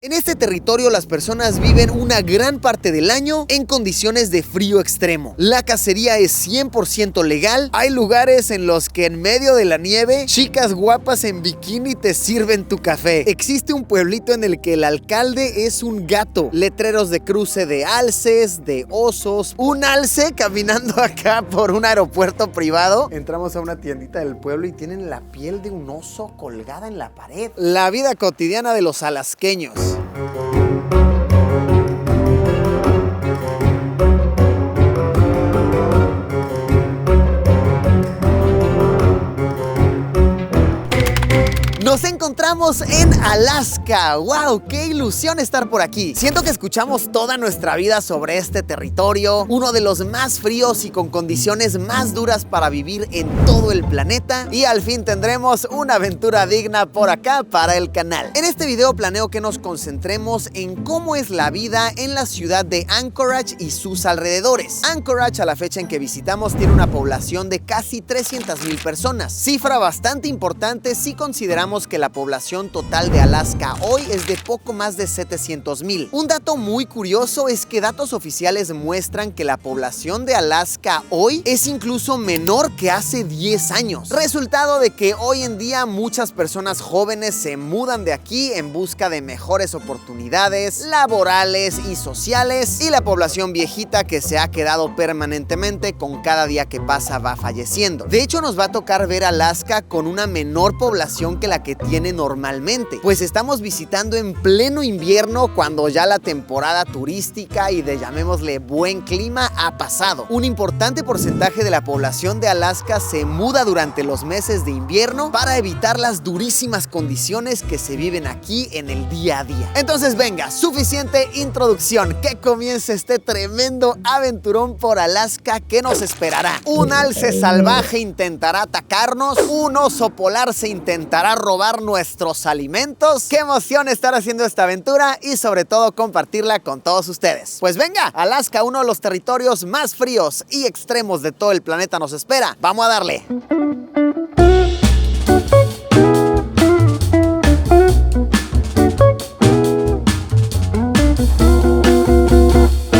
En este territorio las personas viven una gran parte del año en condiciones de frío extremo. La cacería es 100% legal. Hay lugares en los que en medio de la nieve, chicas guapas en bikini te sirven tu café. Existe un pueblito en el que el alcalde es un gato. Letreros de cruce de alces, de osos. Un alce caminando acá por un aeropuerto privado. Entramos a una tiendita del pueblo y tienen la piel de un oso colgada en la pared. La vida cotidiana de los alasqueños. Nos encontramos en Alaska. ¡Wow! ¡Qué ilusión estar por aquí! Siento que escuchamos toda nuestra vida sobre este territorio, uno de los más fríos y con condiciones más duras para vivir en todo el planeta, y al fin tendremos una aventura digna por acá para el canal. En este video planeo que nos concentremos en cómo es la vida en la ciudad de Anchorage y sus alrededores. Anchorage, a la fecha en que visitamos, tiene una población de casi 300,000 personas, cifra bastante importante si consideramos que la población total de Alaska hoy es de poco más de 700,000. Un dato muy curioso es que datos oficiales muestran que la población de Alaska hoy es incluso menor que hace 10 años. Resultado de que hoy en día muchas personas jóvenes se mudan de aquí en busca de mejores oportunidades laborales y sociales, y la población viejita que se ha quedado permanentemente con cada día que pasa va falleciendo. De hecho, nos va a tocar ver Alaska con una menor población que la que tiene normalmente, pues estamos visitando en pleno invierno cuando ya la temporada turística y de, llamémosle, buen clima ha pasado. Un importante porcentaje de la población de Alaska se muda durante los meses de invierno para evitar las durísimas condiciones que se viven aquí en el día a día. Entonces venga, suficiente introducción, que comience este tremendo aventurón por Alaska que nos esperará. Un alce salvaje intentará atacarnos, un oso polar se intentará robar nuestros alimentos. Qué emoción estar haciendo esta aventura y sobre todo compartirla con todos ustedes. Pues venga, Alaska, uno de los territorios más fríos y extremos de todo el planeta, nos espera. Vamos a darle.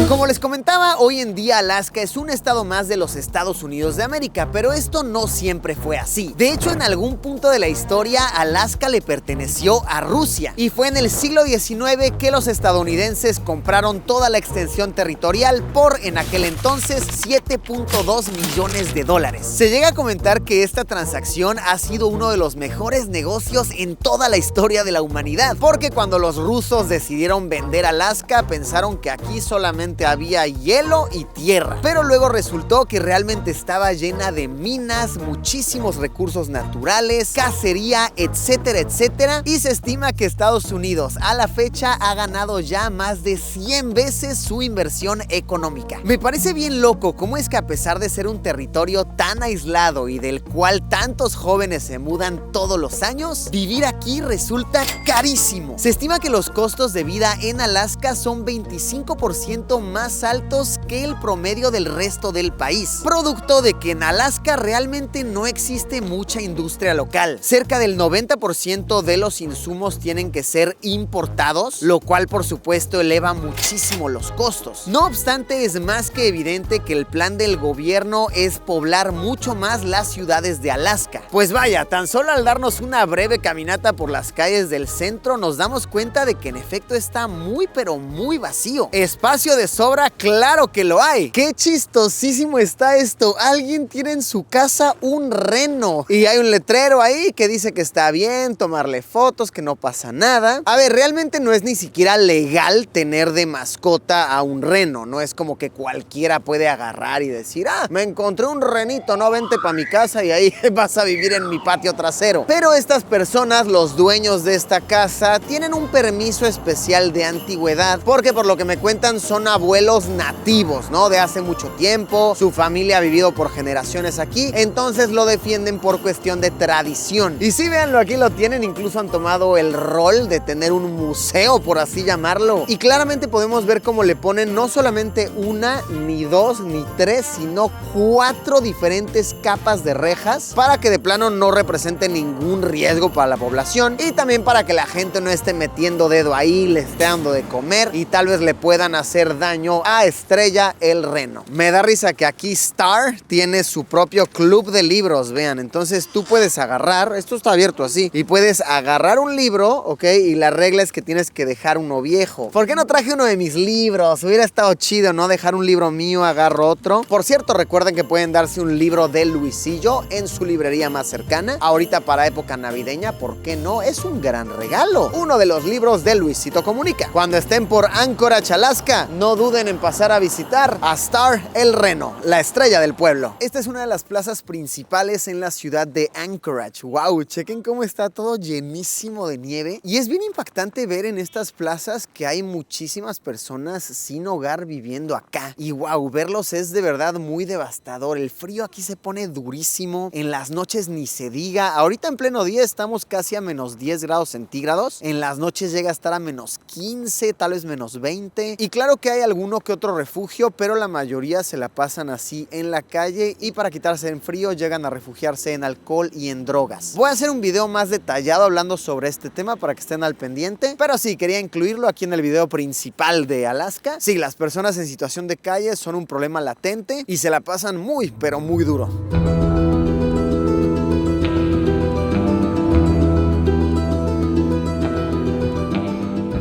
Como les comentaba, hoy en día Alaska es un estado más de los Estados Unidos de América, pero esto no siempre fue así. De hecho, en algún punto de la historia, Alaska le perteneció a Rusia, y fue en el siglo XIX que los estadounidenses compraron toda la extensión territorial por, en aquel entonces, $7.2 millones. Se llega a comentar que esta transacción ha sido uno de los mejores negocios en toda la historia de la humanidad, porque cuando los rusos decidieron vender Alaska, pensaron que aquí solamente había hielo y tierra, pero luego resultó que realmente estaba llena de minas, muchísimos recursos naturales, cacería, etcétera, etcétera, y se estima que Estados Unidos a la fecha ha ganado ya más de 100 veces su inversión económica. Me parece bien loco cómo es que, a pesar de ser un territorio tan aislado y del cual tantos jóvenes se mudan todos los años, vivir aquí resulta carísimo. Se estima que los costos de vida en Alaska son 25% más altos que el promedio del resto del país, producto de que en Alaska realmente no existe mucha industria local. Cerca del 90% de los insumos tienen que ser importados, lo cual por supuesto eleva muchísimo los costos. No obstante, es más que evidente que el plan del gobierno es poblar mucho más las ciudades de Alaska. Pues vaya, tan solo al darnos una breve caminata por las calles del centro nos damos cuenta de que en efecto está muy pero muy vacío. Espacio de sobra, claro que lo hay. Qué chistosísimo está esto. Alguien tiene en su casa un reno y hay un letrero ahí que dice que está bien tomarle fotos, que no pasa nada. A ver, realmente no es ni siquiera legal tener de mascota a un reno. No es como que cualquiera puede agarrar y decir: ah, me encontré un renito, no, vente para mi casa y ahí vas a vivir en mi patio trasero. Pero estas personas, los dueños de esta casa, tienen un permiso especial de antigüedad, porque por lo que me cuentan son abuelos nativos nativos, ¿no? De hace mucho tiempo, su familia ha vivido por generaciones aquí, entonces lo defienden por cuestión de tradición. Y sí, véanlo, aquí lo tienen, incluso han tomado el rol de tener un museo, por así llamarlo. Y claramente podemos ver cómo le ponen no solamente una, ni dos, ni tres, sino 4 diferentes capas de rejas para que de plano no represente ningún riesgo para la población y también para que la gente no esté metiendo dedo ahí, le esté dando de comer y tal vez le puedan hacer daño a Estrella el reno. Me da risa que aquí Star tiene su propio club de libros, vean, entonces tú puedes agarrar, esto está abierto así, y puedes agarrar un libro, ¿ok? Y la regla es que tienes que dejar uno viejo. ¿Por qué no traje uno de mis libros? Hubiera estado chido, ¿no? Dejar un libro mío, agarro otro. Por cierto, recuerden que pueden darse un libro de Luisillo en su librería más cercana. Ahorita para época navideña, ¿por qué no? Es un gran regalo. Uno de los libros de Luisito Comunica. Cuando estén por Anchorage, Alaska, no duden en pasar a visitar a Star el reno, la estrella del pueblo. Esta es una de las plazas principales en la ciudad de Anchorage. Wow, chequen cómo está todo llenísimo de nieve. Y es bien impactante ver en estas plazas que hay muchísimas personas sin hogar viviendo acá. Y wow, verlos es de verdad muy devastador. El frío aquí se pone durísimo. En las noches ni se diga. Ahorita en pleno día estamos casi a menos 10 grados centígrados. En las noches llega a estar a menos 15, tal vez menos 20. Y claro que hay alguno que otro refugio, pero la mayoría se la pasan así en la calle y para quitarse el frío llegan a refugiarse en alcohol y en drogas. Voy a hacer un video más detallado hablando sobre este tema para que estén al pendiente, pero sí, quería incluirlo aquí en el video principal de Alaska. Sí, las personas en situación de calle son un problema latente y se la pasan muy, pero muy duro.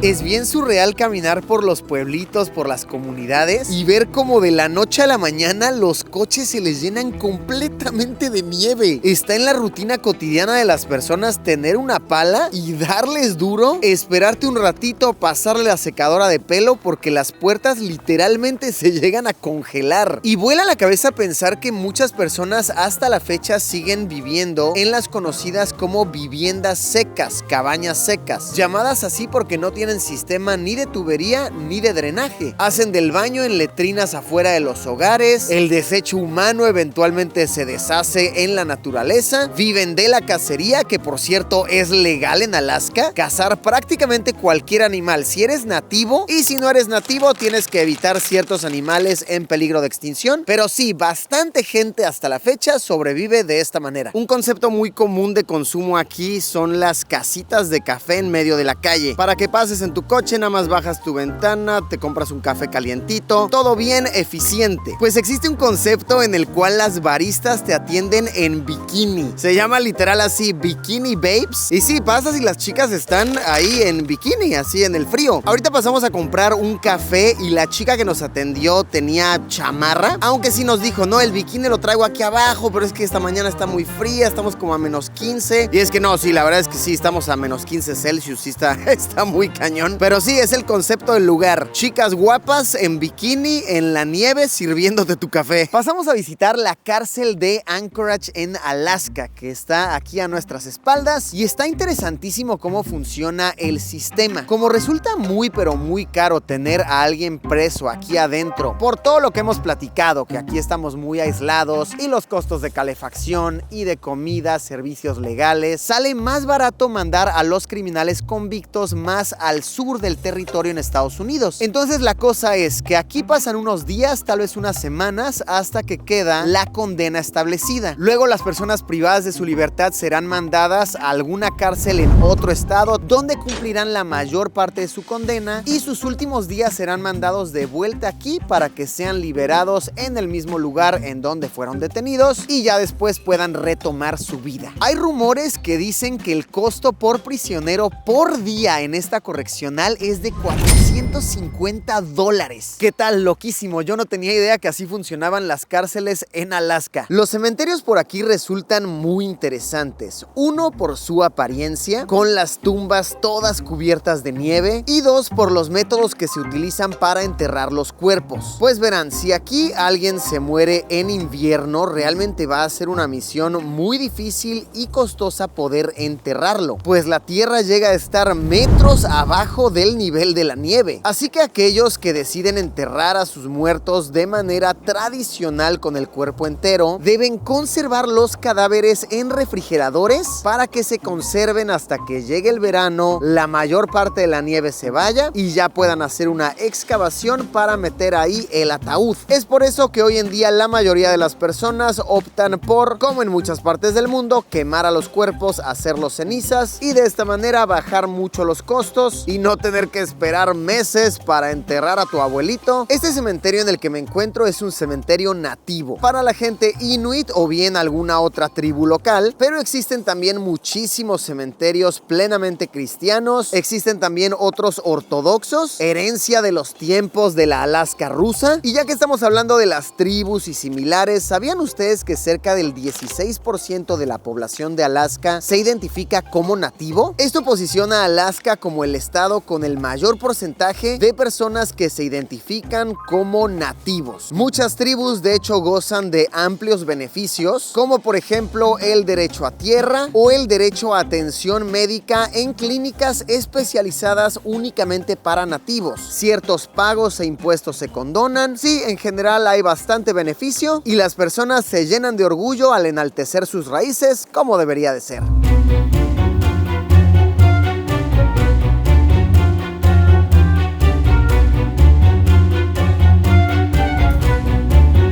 Es bien surreal caminar por los pueblitos, por las comunidades y ver cómo de la noche a la mañana los coches se les llenan completamente de nieve. Está en la rutina cotidiana de las personas tener una pala y darles duro, esperarte un ratito, pasarle la secadora de pelo porque las puertas literalmente se llegan a congelar. Y vuela la cabeza pensar que muchas personas hasta la fecha siguen viviendo en las conocidas como viviendas secas, cabañas secas, llamadas así porque no tienen sistema ni de tubería ni de drenaje. Hacen del baño en letrinas afuera de los hogares, el desecho humano eventualmente se deshace en la naturaleza, viven de la cacería, que por cierto es legal en Alaska, cazar prácticamente cualquier animal si eres nativo, y si no eres nativo tienes que evitar ciertos animales en peligro de extinción, pero sí, bastante gente hasta la fecha sobrevive de esta manera. Un concepto muy común de consumo aquí son las casitas de café en medio de la calle, para que pases en tu coche, nada más bajas tu ventana, te compras un café calientito, todo bien eficiente. Pues existe un concepto en el cual las baristas te atienden en bikini. Se llama literal así, Bikini Babes. Y sí, pasas y las chicas están ahí en bikini, así en el frío. Ahorita pasamos a comprar un café y la chica que nos atendió tenía chamarra, aunque sí nos dijo, no, el bikini lo traigo aquí abajo, pero es que esta mañana está muy fría, estamos como a menos 15. Y es que no, sí, la verdad es que sí, estamos a menos 15 Celsius, sí está muy cañón. Pero sí, es el concepto del lugar. Chicas guapas en bikini en la nieve sirviéndote tu café. Pasamos a visitar la cárcel de Anchorage en Alaska, que está aquí a nuestras espaldas, y está interesantísimo cómo funciona el sistema. Como resulta muy pero muy caro tener a alguien preso aquí adentro, por todo lo que hemos platicado, que aquí estamos muy aislados y los costos de calefacción y de comida, servicios legales, sale más barato mandar a los criminales convictos más al sur del territorio en Estados Unidos. Entonces la cosa es que aquí pasan unos días, tal vez unas semanas, hasta que queda la condena establecida. Luego las personas privadas de su libertad serán mandadas a alguna cárcel en otro estado donde cumplirán la mayor parte de su condena y sus últimos días serán mandados de vuelta aquí para que sean liberados en el mismo lugar en donde fueron detenidos y ya después puedan retomar su vida. Hay rumores que dicen que el costo por prisionero por día en esta correccional es de $450. ¿Qué tal? Loquísimo. Yo no tenía idea que así funcionaban las cárceles en Alaska. Los cementerios por aquí resultan muy interesantes. Uno, por su apariencia, con las tumbas todas cubiertas de nieve, y dos, por los métodos que se utilizan para enterrar los cuerpos. Pues verán, si aquí alguien se muere en invierno, realmente va a ser una misión muy difícil y costosa poder enterrarlo, pues la tierra llega a estar metros abajo debajo del nivel de la nieve. Así que aquellos que deciden enterrar a sus muertos de manera tradicional con el cuerpo entero, deben conservar los cadáveres en refrigeradores para que se conserven hasta que llegue el verano, la mayor parte de la nieve se vaya y ya puedan hacer una excavación para meter ahí el ataúd. Es por eso que hoy en día la mayoría de las personas optan por, como en muchas partes del mundo, quemar a los cuerpos, hacerlos cenizas y de esta manera bajar mucho los costos y no tener que esperar meses para enterrar a tu abuelito. Este cementerio en el que me encuentro es un cementerio nativo para la gente inuit o bien alguna otra tribu local, pero existen también muchísimos cementerios plenamente cristianos, existen también otros ortodoxos, herencia de los tiempos de la Alaska rusa. Y ya que estamos hablando de las tribus y similares, ¿sabían ustedes que cerca del 16% de la población de Alaska se identifica como nativo? Esto posiciona a Alaska como el estado con el mayor porcentaje de personas que se identifican como nativos. Muchas tribus de hecho gozan de amplios beneficios, como por ejemplo el derecho a tierra o el derecho a atención médica en clínicas especializadas únicamente para nativos. Ciertos pagos e impuestos se condonan. Sí, en general hay bastante beneficio y las personas se llenan de orgullo al enaltecer sus raíces como debería de ser.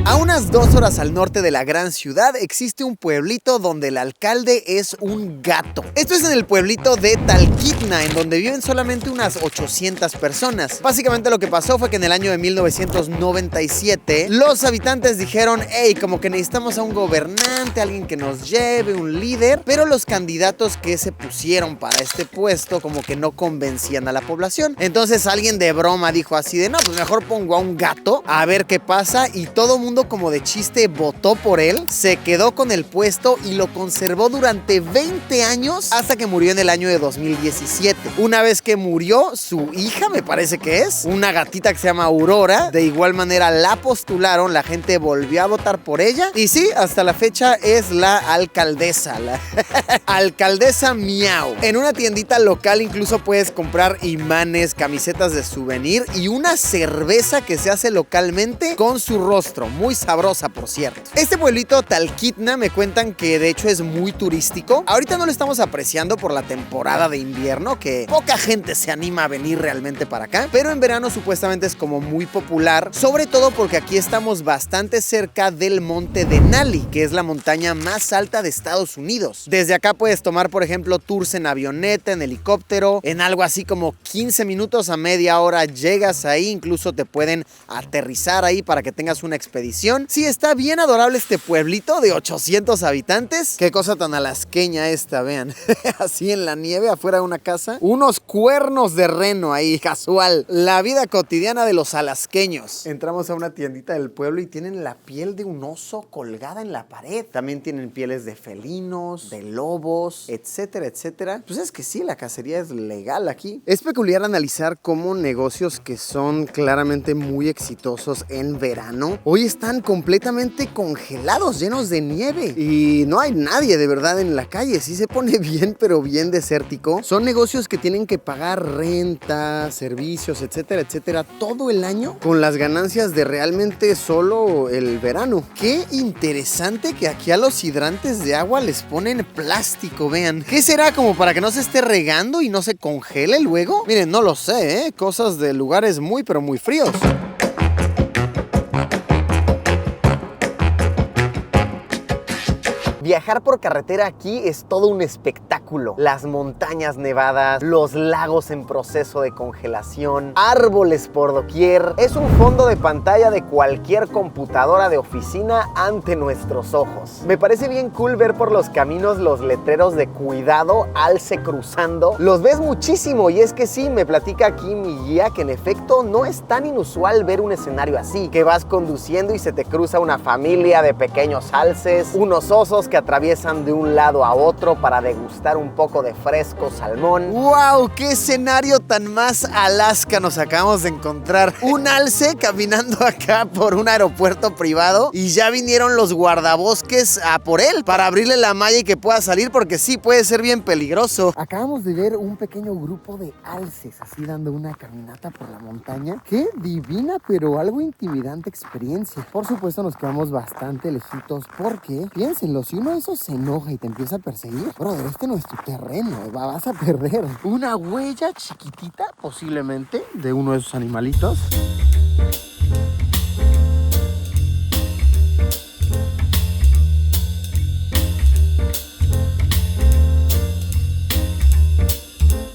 A unas 2 horas al norte de la gran ciudad existe un pueblito donde el alcalde es un gato. Esto es en el pueblito de Talkeetna, en donde viven solamente unas 800 personas. Básicamente lo que pasó fue que en el año de 1997 los habitantes dijeron: hey, como que necesitamos a un gobernante, alguien que nos lleve, un líder, pero los candidatos que se pusieron para este puesto como que no convencían a la población. Entonces alguien de broma dijo así de: no, pues mejor pongo a un gato a ver qué pasa, y todo el mundo como de chiste votó por él, se quedó con el puesto y lo conservó durante 20 años hasta que murió en el año de 2017. Una vez que murió, su hija, me parece que es, una gatita que se llama Aurora, de igual manera la postularon, la gente volvió a votar por ella y sí, hasta la fecha es la alcaldesa, la alcaldesa Miau. En una tiendita local incluso puedes comprar imanes, camisetas de souvenir y una cerveza que se hace localmente con su rostro, muy sabrosa por cierto. Este pueblito Talkeetna me cuentan que de hecho es muy turístico. Ahorita no lo estamos apreciando por la temporada de invierno, que poca gente se anima a venir realmente para acá, pero en verano supuestamente es como muy popular, sobre todo porque aquí estamos bastante cerca del monte Denali, que es la montaña más alta de Estados Unidos. Desde acá puedes tomar por ejemplo tours en avioneta, en helicóptero, en algo así como 15 minutos a media hora llegas ahí, incluso te pueden aterrizar ahí para que tengas una expedición. Sí, está bien adorable este pueblito de 800 habitantes. Qué cosa tan alasqueña esta, vean. Así en la nieve afuera de una casa. Unos cuernos de reno ahí, casual. La vida cotidiana de los alasqueños. Entramos a una tiendita del pueblo y tienen la piel de un oso colgada en la pared. También tienen pieles de felinos, de lobos, etcétera, etcétera. Pues es que sí, la cacería es legal aquí. Es peculiar analizar cómo negocios que son claramente muy exitosos en verano hoy están completamente congelados, llenos de nieve y no hay nadie de verdad en la calle. Sí se pone bien, pero bien desértico. Son negocios que tienen que pagar renta, servicios, etcétera, etcétera, todo el año con las ganancias de realmente solo el verano. Qué interesante que aquí a los hidrantes de agua les ponen plástico, vean. ¿Qué será? ¿Como para que no se esté regando y no se congele luego? Miren, no lo sé, ¿eh? Cosas de lugares muy, pero muy fríos. Viajar por carretera aquí es todo un espectáculo. Las montañas nevadas, los lagos en proceso de congelación, árboles por doquier. Es un fondo de pantalla de cualquier computadora de oficina ante nuestros ojos. Me parece bien cool ver por los caminos los letreros de cuidado, alce cruzando. Los ves muchísimo y es que sí, me platica aquí mi guía que en efecto no es tan inusual ver un escenario así, que vas conduciendo y se te cruza una familia de pequeños alces, unos osos que que atraviesan de un lado a otro para degustar un poco de fresco salmón. ¡Wow! ¡Qué escenario tan más Alaska nos acabamos de encontrar! Un alce caminando acá por un aeropuerto privado y ya vinieron los guardabosques a por él para abrirle la malla y que pueda salir, porque sí, puede ser bien peligroso. Acabamos de ver un pequeño grupo de alces así dando una caminata por la montaña. ¡Qué divina, pero algo intimidante experiencia! Por supuesto nos quedamos bastante lejitos porque, piénsenlo, si uno de esos se enoja y te empieza a perseguir, brother, este no es tu terreno, vas a perder una huella chiquitita, posiblemente, de uno de esos animalitos.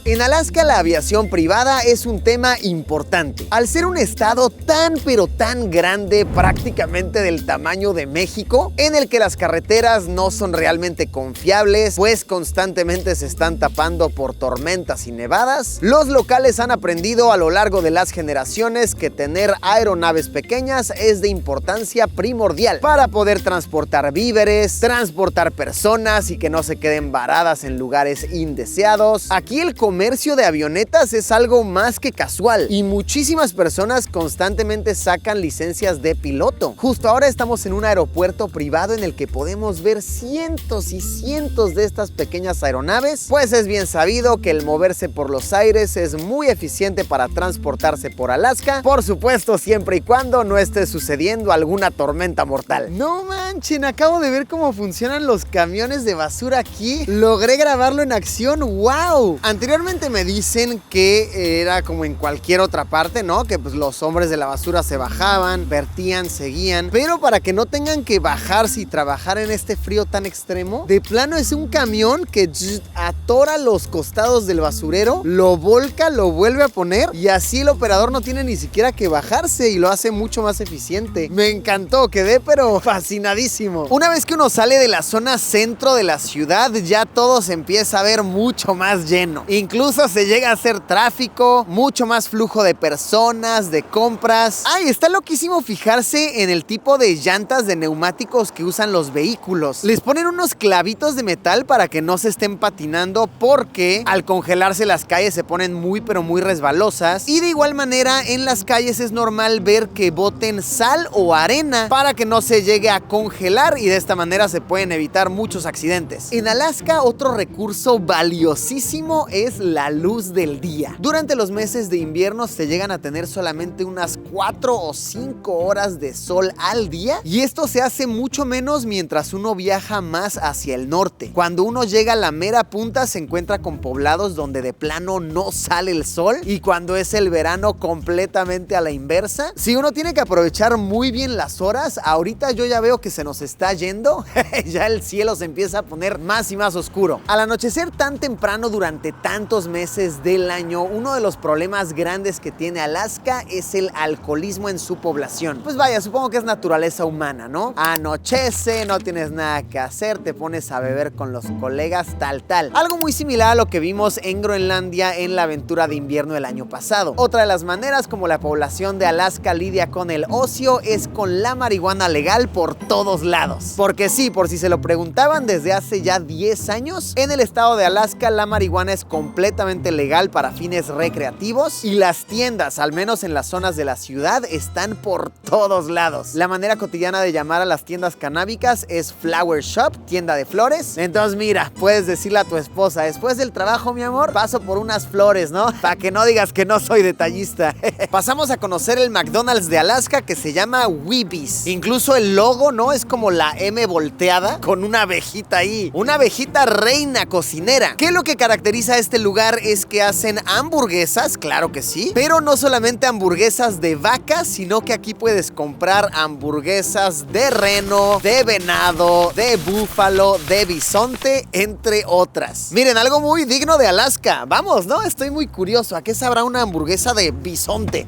En Alaska la aviación privada es un tema importante. Al ser un estado tan pero tan grande, prácticamente del tamaño de México, en el que las carreteras no son realmente confiables, pues constantemente se están tapando por tormentas y nevadas, los locales han aprendido a lo largo de las generaciones que tener aeronaves pequeñas es de importancia primordial para poder transportar víveres, transportar personas y que no se queden varadas en lugares indeseados. Aquí el comercio de avionetas es algo más que casual y muchísimas personas constantemente sacan licencias de piloto. Justo ahora estamos en un aeropuerto privado en el que podemos ver cientos y cientos de estas pequeñas aeronaves, pues es bien sabido que el moverse por los aires es muy eficiente para transportarse por Alaska, por supuesto siempre y cuando no esté sucediendo alguna tormenta mortal. No manchen, acabo de ver cómo funcionan los camiones de basura aquí. Logré grabarlo en acción. ¡Wow! Anteriormente me dicen que era como en cualquier otra parte, ¿no? Que pues los hombres de la basura se bajaban, vertían, seguían, pero para que no tengan que bajarse y trabajar en este frío tan extremo, de plano es un camión que atora los costados del basurero, lo volca, lo vuelve a poner y así el operador no tiene ni siquiera que bajarse y lo hace mucho más eficiente. Me encantó, quedé pero fascinadísimo. Una vez que uno sale de la zona centro de la ciudad, ya todo se empieza a ver mucho más lleno. Incluso se llega a hacer tráfico, mucho más flujo de personas, de compras. Ay, está loquísimo fijarse en el tipo de llantas de neumáticos que usan los vehículos. Les ponen unos clavitos de metal para que no se estén patinando porque al congelarse las calles se ponen muy pero muy resbalosas. Y de igual manera en las calles es normal ver que boten sal o arena para que no se llegue a congelar y de esta manera se pueden evitar muchos accidentes. En Alaska otro recurso valiosísimo es la luz del día. Durante los meses de invierno se llegan a tener solamente unas 4 o 5 horas de sol al día y esto se hace mucho menos mientras uno viaja más hacia el norte. Cuando uno llega a la mera punta se encuentra con poblados donde de plano no sale el sol y cuando es el verano completamente a la inversa. Si uno tiene que aprovechar muy bien las horas, ahorita yo ya veo que se nos está yendo, ya el cielo se empieza a poner más y más oscuro. Al anochecer tan temprano durante tantos meses del año, uno de los problemas grandes que tiene Alaska es el alcoholismo en su población. Pues vaya, supongo que es naturaleza humana, ¿no? Anochece, no tienes nada que hacer, te pones a beber con los colegas, tal. Algo muy similar a lo que vimos en Groenlandia en la aventura de invierno del año pasado. Otra de las maneras como la población de Alaska lidia con el ocio es con la marihuana legal por todos lados. Porque sí, por si se lo preguntaban, desde hace ya 10 años, en el estado de Alaska la marihuana es completamente legal para fines recreativos y las tiendas, al menos en las zonas de la ciudad, están por todos lados. La manera cotidiana de llamar a las tiendas canábicas es flower shop, tienda de flores. Entonces mira, puedes decirle a tu esposa, después del trabajo, mi amor, paso por unas flores, ¿no? Para que no digas que no soy detallista. Pasamos a conocer el McDonald's de Alaska que se llama Weebies. Incluso el logo, ¿no? Es como la M volteada con una abejita ahí. Una abejita reina cocinera. ¿Qué es lo que caracteriza a este lugar? Es que hacen hamburguesas, claro que sí, pero no solamente hamburguesas de vaca, sino que aquí puedes comprar hamburguesas de reno, de venado, de búfalo, de bisonte, entre otras. Miren, algo muy digno de Alaska. Vamos, ¿no? Estoy muy curioso. ¿A qué sabrá una hamburguesa de bisonte?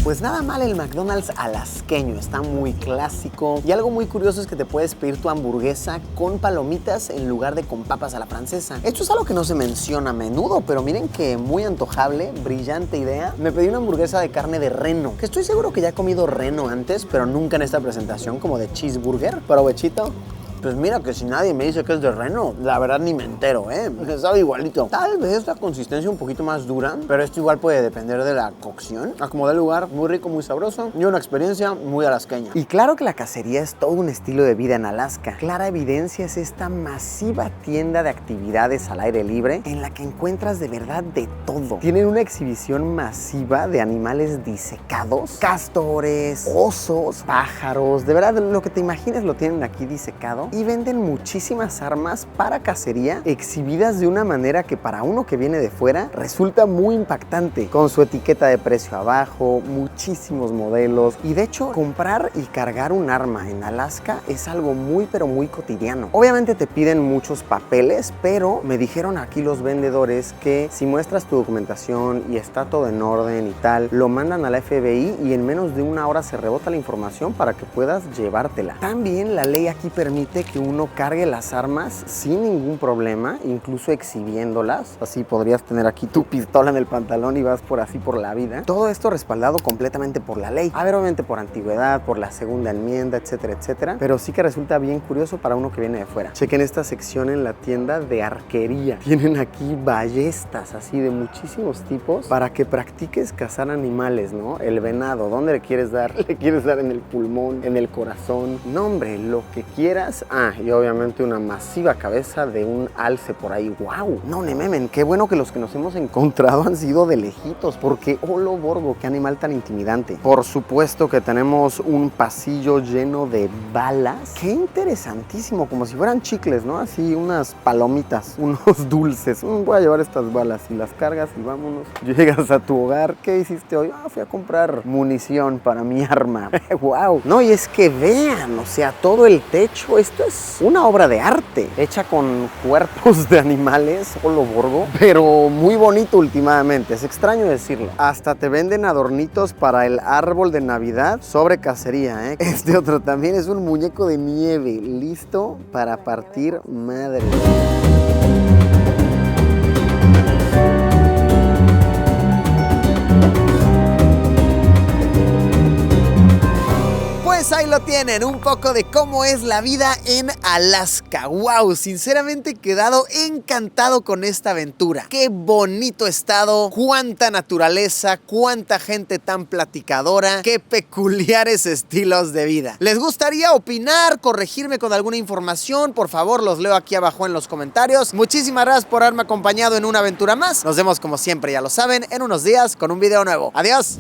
Pues nada mal el McDonald's alasqueño, está muy clásico. Y algo muy curioso es que te puedes pedir tu hamburguesa con palomitas en lugar de con papas a la francesa. Esto es algo que no se menciona a menudo, pero miren que muy antojable, brillante idea. Me pedí una hamburguesa de carne de reno, que estoy seguro que ya he comido reno antes, pero nunca en esta presentación, como de cheeseburger. Provechito. Pues mira que si nadie me dice que es de reno, la verdad ni me entero, sabe igualito. Tal vez la consistencia un poquito más dura, pero esto igual puede depender de la cocción. Acomodé el lugar, muy rico, muy sabroso y una experiencia muy alasqueña. Y claro que la cacería es todo un estilo de vida en Alaska. Clara evidencia es esta masiva tienda de actividades al aire libre en la que encuentras de verdad de todo. Tienen una exhibición masiva de animales disecados, castores, osos, pájaros, de verdad lo que te imagines lo tienen aquí disecado. Y venden muchísimas armas para cacería exhibidas de una manera que para uno que viene de fuera resulta muy impactante, con su etiqueta de precio abajo, muchísimos modelos y de hecho comprar y cargar un arma en Alaska es algo muy pero muy cotidiano. Obviamente te piden muchos papeles, pero me dijeron aquí los vendedores que si muestras tu documentación y está todo en orden y tal, lo mandan a la FBI y en menos de una hora se rebota la información para que puedas llevártela. También la ley aquí permite que uno cargue las armas sin ningún problema, incluso exhibiéndolas. Así podrías tener aquí tu pistola en el pantalón y vas por así por la vida. Todo esto respaldado completamente por la ley. A ver, obviamente por antigüedad, por la segunda enmienda, etcétera, etcétera. Pero sí que resulta bien curioso para uno que viene de fuera. Chequen esta sección en la tienda de arquería. Tienen aquí ballestas así de muchísimos tipos para que practiques cazar animales, ¿no? El venado, ¿dónde le quieres dar? ¿Le quieres dar en el pulmón, en el corazón? No, hombre, lo que quieras. Y obviamente una masiva cabeza de un alce por ahí. ¡Wow! No, ne memen, qué bueno que los que nos hemos encontrado han sido de lejitos, porque ¡holo borgo! ¡Qué animal tan intimidante! Por supuesto que tenemos un pasillo lleno de balas. ¡Qué interesantísimo! Como si fueran chicles, ¿no? Así unas palomitas, unos dulces. Voy a llevar estas balas y las cargas y vámonos. Llegas a tu hogar. ¿Qué hiciste hoy? Fui a comprar munición para mi arma. ¡Wow! No, y es que vean, o sea, todo el techo, esto es una obra de arte, hecha con cuerpos de animales, ¡holo borgo! Pero muy bonito últimamente, es extraño decirlo. Hasta te venden adornitos para el árbol de Navidad sobre cacería, Este otro también es un muñeco de nieve, listo para partir madre. Pues ahí lo tienen, un poco de cómo es la vida en Alaska. ¡Wow! Sinceramente he quedado encantado con esta aventura. ¡Qué bonito estado! ¡Cuánta naturaleza! ¡Cuánta gente tan platicadora! ¡Qué peculiares estilos de vida! ¿Les gustaría opinar, corregirme con alguna información? Por favor, los leo aquí abajo en los comentarios. Muchísimas gracias por haberme acompañado en una aventura más. Nos vemos como siempre, ya lo saben, en unos días con un video nuevo. ¡Adiós!